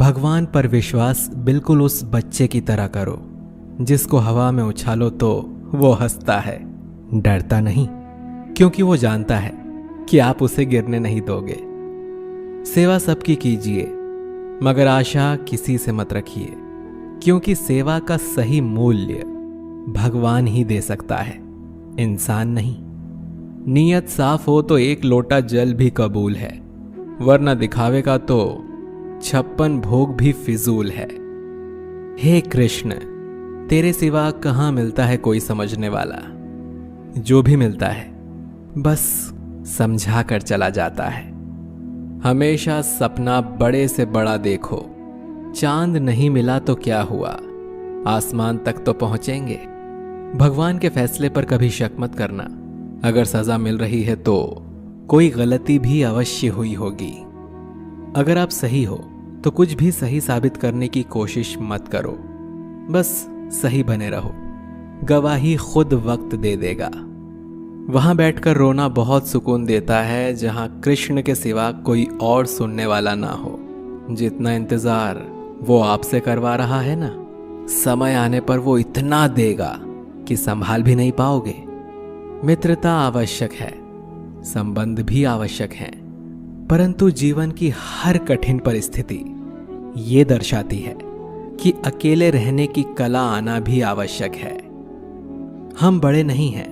भगवान पर विश्वास बिल्कुल उस बच्चे की तरह करो जिसको हवा में उछालो तो वो हंसता है, डरता नहीं, क्योंकि वो जानता है कि आप उसे गिरने नहीं दोगे। सेवा सबकी कीजिए, मगर आशा किसी से मत रखिए, क्योंकि सेवा का सही मूल्य भगवान ही दे सकता है, इंसान नहीं। नीयत साफ हो तो एक लोटा जल भी कबूल है, वरना दिखावे का तो 56 भोग भी फिजूल है। हे कृष्ण, तेरे सिवा कहाँ मिलता है कोई समझने वाला। जो भी मिलता है बस समझा कर चला जाता है। हमेशा सपना बड़े से बड़ा देखो, चांद नहीं मिला तो क्या हुआ, आसमान तक तो पहुंचेंगे। भगवान के फैसले पर कभी शक मत करना। अगर सजा मिल रही है तो कोई गलती भी अवश्य हुई होगी। अगर आप सही हो तो कुछ भी सही साबित करने की कोशिश मत करो, बस सही बने रहो। गवाही खुद वक्त दे देगा। वहां बैठकर रोना बहुत सुकून देता है जहां कृष्ण के सिवा कोई और सुनने वाला ना हो। जितना इंतजार वो आपसे करवा रहा है ना, समय आने पर वो इतना देगा कि संभाल भी नहीं पाओगे। मित्रता आवश्यक है, संबंध भी आवश्यक है, परंतु जीवन की हर कठिन परिस्थिति ये दर्शाती है कि अकेले रहने की कला आना भी आवश्यक है। हम बड़े नहीं हैं,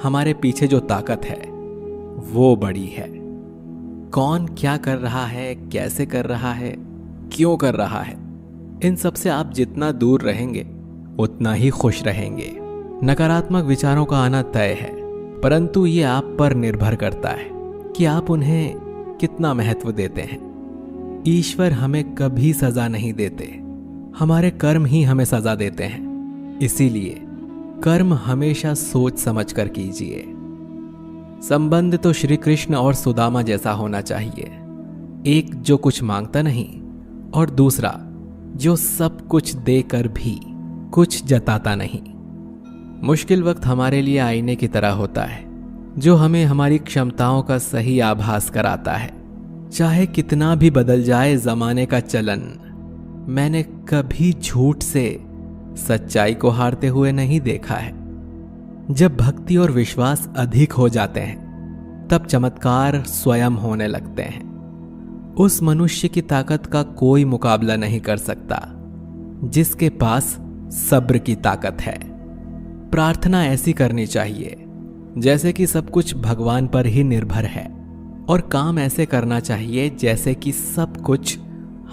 हमारे पीछे जो ताकत है वो बड़ी है। कौन क्या कर रहा है, कैसे कर रहा है, क्यों कर रहा है, इन सब से आप जितना दूर रहेंगे उतना ही खुश रहेंगे। नकारात्मक विचारों का आना तय है, परंतु ये आप पर निर्भर करता है कि आप उन्हें कितना महत्व देते हैं। ईश्वर हमें कभी सजा नहीं देते, हमारे कर्म ही हमें सजा देते हैं। इसीलिए कर्म हमेशा सोच समझ कर कीजिए। संबंध तो श्री कृष्ण और सुदामा जैसा होना चाहिए, एक जो कुछ मांगता नहीं और दूसरा जो सब कुछ देकर भी कुछ जताता नहीं। मुश्किल वक्त हमारे लिए आईने की तरह होता है, जो हमें हमारी क्षमताओं का सही आभास कराता है। चाहे कितना भी बदल जाए जमाने का चलन, मैंने कभी झूठ से सच्चाई को हारते हुए नहीं देखा है। जब भक्ति और विश्वास अधिक हो जाते हैं तब चमत्कार स्वयं होने लगते हैं। उस मनुष्य की ताकत का कोई मुकाबला नहीं कर सकता जिसके पास सब्र की ताकत है। प्रार्थना ऐसी करनी चाहिए जैसे कि सब कुछ भगवान पर ही निर्भर है, और काम ऐसे करना चाहिए जैसे कि सब कुछ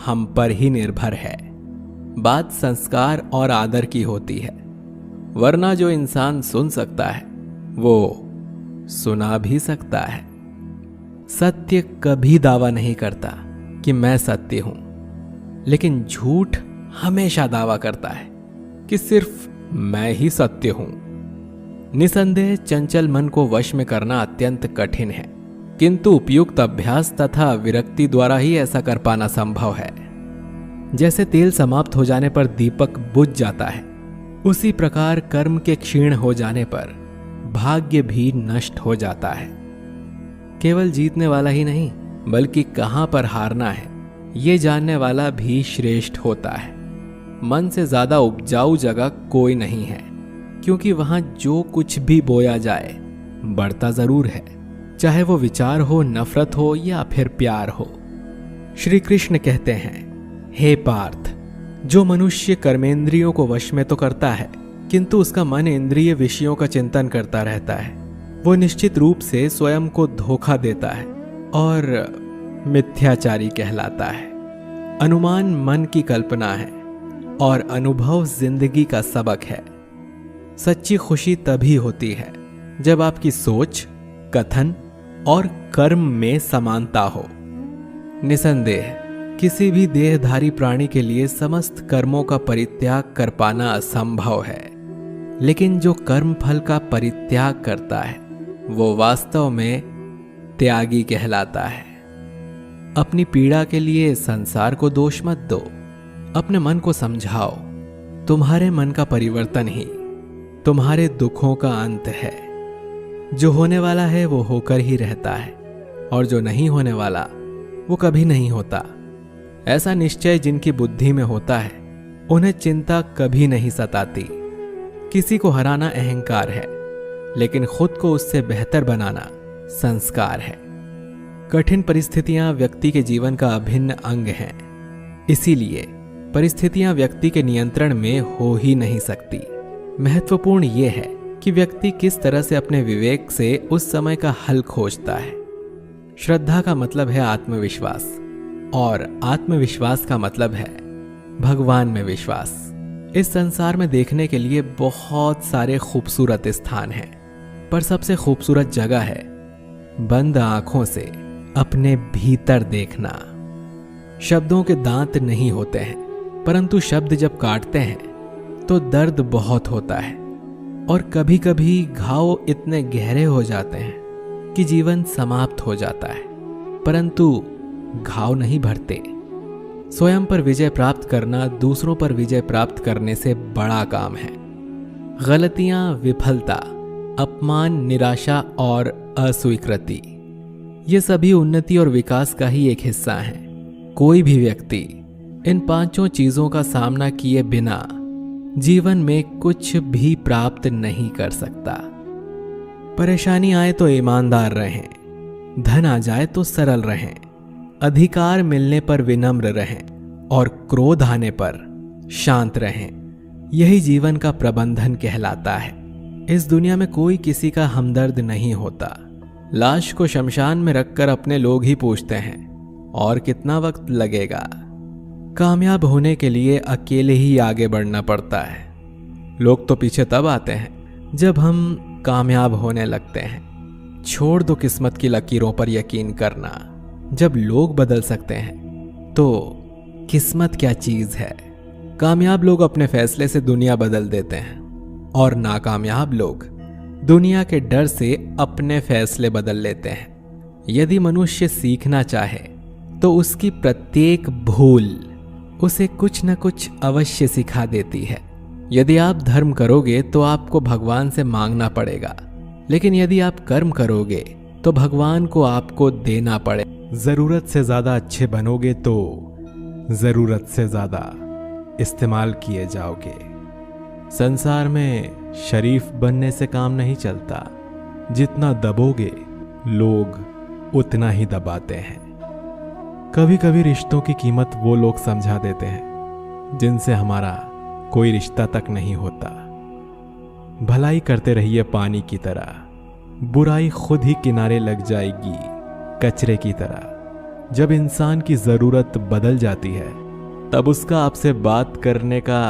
हम पर ही निर्भर है। बात संस्कार और आदर की होती है, वरना जो इंसान सुन सकता है वो सुना भी सकता है। सत्य कभी दावा नहीं करता कि मैं सत्य हूं, लेकिन झूठ हमेशा दावा करता है कि सिर्फ मैं ही सत्य हूं। निसंदेह चंचल मन को वश में करना अत्यंत कठिन है, किंतु उपयुक्त अभ्यास तथा विरक्ति द्वारा ही ऐसा कर पाना संभव है। जैसे तेल समाप्त हो जाने पर दीपक बुझ जाता है, उसी प्रकार कर्म के क्षीण हो जाने पर भाग्य भी नष्ट हो जाता है। केवल जीतने वाला ही नहीं, बल्कि कहां पर हारना है ये जानने वाला भी श्रेष्ठ होता है। मन से ज्यादा उपजाऊ जगह कोई नहीं है, क्योंकि वहां जो कुछ भी बोया जाए बढ़ता जरूर है, चाहे वो विचार हो, नफरत हो या फिर प्यार हो। श्री कृष्ण कहते हैं, हे पार्थ, जो मनुष्य कर्मेंद्रियों को वश में तो करता है किंतु उसका मन इंद्रिय विषयों का चिंतन करता रहता है, वो निश्चित रूप से स्वयं को धोखा देता है और मिथ्याचारी कहलाता है। अनुमान मन की कल्पना है और अनुभव जिंदगी का सबक है। सच्ची खुशी तभी होती है जब आपकी सोच, कथन और कर्म में समानता हो। निसंदेह किसी भी देहधारी प्राणी के लिए समस्त कर्मों का परित्याग कर पाना असंभव है, लेकिन जो कर्म फल का परित्याग करता है वो वास्तव में त्यागी कहलाता है। अपनी पीड़ा के लिए संसार को दोष मत दो, अपने मन को समझाओ। तुम्हारे मन का परिवर्तन ही तुम्हारे दुखों का अंत है। जो होने वाला है वो होकर ही रहता है, और जो नहीं होने वाला वो कभी नहीं होता। ऐसा निश्चय जिनकी बुद्धि में होता है उन्हें चिंता कभी नहीं सताती। किसी को हराना अहंकार है, लेकिन खुद को उससे बेहतर बनाना संस्कार है। कठिन परिस्थितियां व्यक्ति के जीवन का अभिन्न अंग हैं, इसीलिए परिस्थितियां व्यक्ति के नियंत्रण में हो ही नहीं सकती। महत्वपूर्ण यह है कि व्यक्ति किस तरह से अपने विवेक से उस समय का हल खोजता है। श्रद्धा का मतलब है आत्मविश्वास, और आत्मविश्वास का मतलब है भगवान में विश्वास। इस संसार में देखने के लिए बहुत सारे खूबसूरत स्थान हैं, पर सबसे खूबसूरत जगह है बंद आंखों से अपने भीतर देखना। शब्दों के दांत नहीं होते हैं, परंतु शब्द जब काटते हैं तो दर्द बहुत होता है, और कभी कभी घाव इतने गहरे हो जाते हैं कि जीवन समाप्त हो जाता है, परंतु घाव नहीं भरते। स्वयं पर विजय प्राप्त करना दूसरों पर विजय प्राप्त करने से बड़ा काम है। गलतियां, विफलता, अपमान, निराशा और अस्वीकृति, ये सभी उन्नति और विकास का ही एक हिस्सा हैं। कोई भी व्यक्ति इन पांचों चीजों का सामना किए बिना जीवन में कुछ भी प्राप्त नहीं कर सकता। परेशानी आए तो ईमानदार रहें, धन आ जाए तो सरल रहें, अधिकार मिलने पर विनम्र रहें और क्रोध आने पर शांत रहें। यही जीवन का प्रबंधन कहलाता है। इस दुनिया में कोई किसी का हमदर्द नहीं होता। लाश को शमशान में रखकर अपने लोग ही पूछते हैं और कितना वक्त लगेगा। कामयाब होने के लिए अकेले ही आगे बढ़ना पड़ता है। लोग तो पीछे तब आते हैं जब हम कामयाब होने लगते हैं। छोड़ दो किस्मत की लकीरों पर यकीन करना। जब लोग बदल सकते हैं तो किस्मत क्या चीज है। कामयाब लोग अपने फैसले से दुनिया बदल देते हैं, और नाकामयाब लोग दुनिया के डर से अपने फैसले बदल लेते हैं। यदि मनुष्य सीखना चाहे तो उसकी प्रत्येक भूल उसे कुछ न कुछ अवश्य सिखा देती है। यदि आप धर्म करोगे तो आपको भगवान से मांगना पड़ेगा, लेकिन यदि आप कर्म करोगे तो भगवान को आपको देना पड़े। जरूरत से ज्यादा अच्छे बनोगे तो जरूरत से ज्यादा इस्तेमाल किए जाओगे। संसार में शरीफ बनने से काम नहीं चलता। जितना दबोगे लोग उतना ही दबाते हैं। कभी कभी रिश्तों की कीमत वो लोग समझा देते हैं जिनसे हमारा कोई रिश्ता तक नहीं होता। भलाई करते रहिए पानी की तरह, बुराई खुद ही किनारे लग जाएगी कचरे की तरह। जब इंसान की जरूरत बदल जाती है तब उसका आपसे बात करने का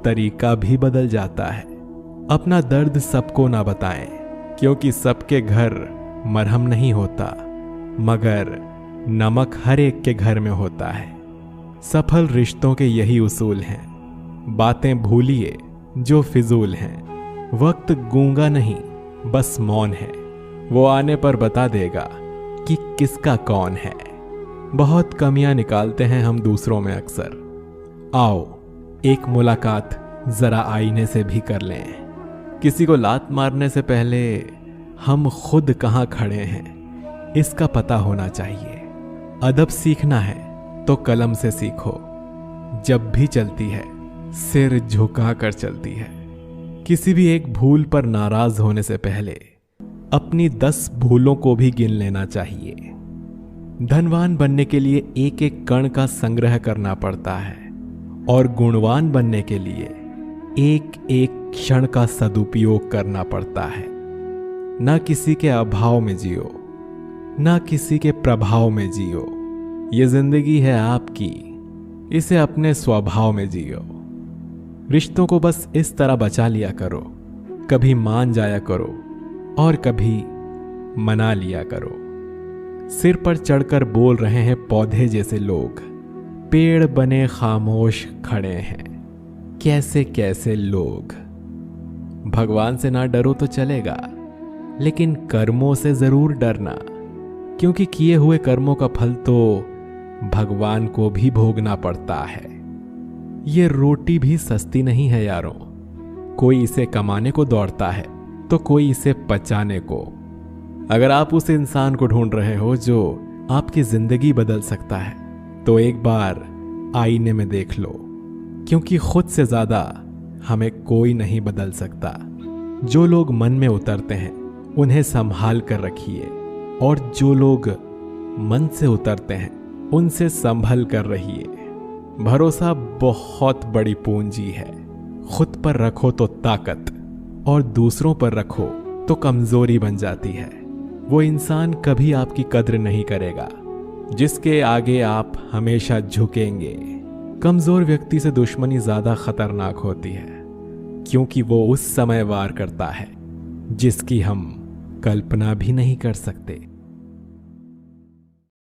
तरीका भी बदल जाता है। अपना दर्द सबको ना बताएं, क्योंकि सबके घर मरहम नहीं होता, मगर नमक हर एक के घर में होता है। सफल रिश्तों के यही उसूल हैं। बातें भूलिए जो फिजूल हैं। वक्त गूंगा नहीं, बस मौन है। वो आने पर बता देगा कि किसका कौन है। बहुत कमियां निकालते हैं हम दूसरों में अक्सर। आओ एक मुलाकात जरा आईने से भी कर लें। किसी को लात मारने से पहले हम खुद कहां खड़े हैं इसका पता होना चाहिए। अदब सीखना है तो कलम से सीखो। जब भी चलती है सिर झुका कर चलती है। किसी भी एक भूल पर नाराज होने से पहले अपनी 10 भूलों को भी गिन लेना चाहिए। धनवान बनने के लिए एक एक कण का संग्रह करना पड़ता है, और गुणवान बनने के लिए एक एक क्षण का सदुपयोग करना पड़ता है। ना किसी के अभाव में जियो, ना किसी के प्रभाव में जियो। ये जिंदगी है आपकी, इसे अपने स्वभाव में जियो। रिश्तों को बस इस तरह बचा लिया करो, कभी मान जाया करो और कभी मना लिया करो। सिर पर चढ़कर बोल रहे हैं पौधे जैसे लोग, पेड़ बने खामोश खड़े हैं कैसे कैसे लोग। भगवान से ना डरो तो चलेगा, लेकिन कर्मों से जरूर डरना, क्योंकि किए हुए कर्मों का फल तो भगवान को भी भोगना पड़ता है। ये रोटी भी सस्ती नहीं है यारों। कोई इसे कमाने को दौड़ता है तो कोई इसे पचाने को। अगर आप उस इंसान को ढूंढ रहे हो जो आपकी जिंदगी बदल सकता है, तो एक बार आईने में देख लो, क्योंकि खुद से ज्यादा हमें कोई नहीं बदल सकता। जो लोग मन में उतरते हैं उन्हें संभाल कर रखिए, और जो लोग मन से उतरते हैं उनसे संभल कर रहिए। भरोसा बहुत बड़ी पूंजी है। खुद पर रखो तो ताकत, और दूसरों पर रखो तो कमजोरी बन जाती है। वो इंसान कभी आपकी कद्र नहीं करेगा जिसके आगे आप हमेशा झुकेंगे। कमजोर व्यक्ति से दुश्मनी ज्यादा खतरनाक होती है, क्योंकि वो उस समय वार करता है जिसकी हम कल्पना भी नहीं कर सकते।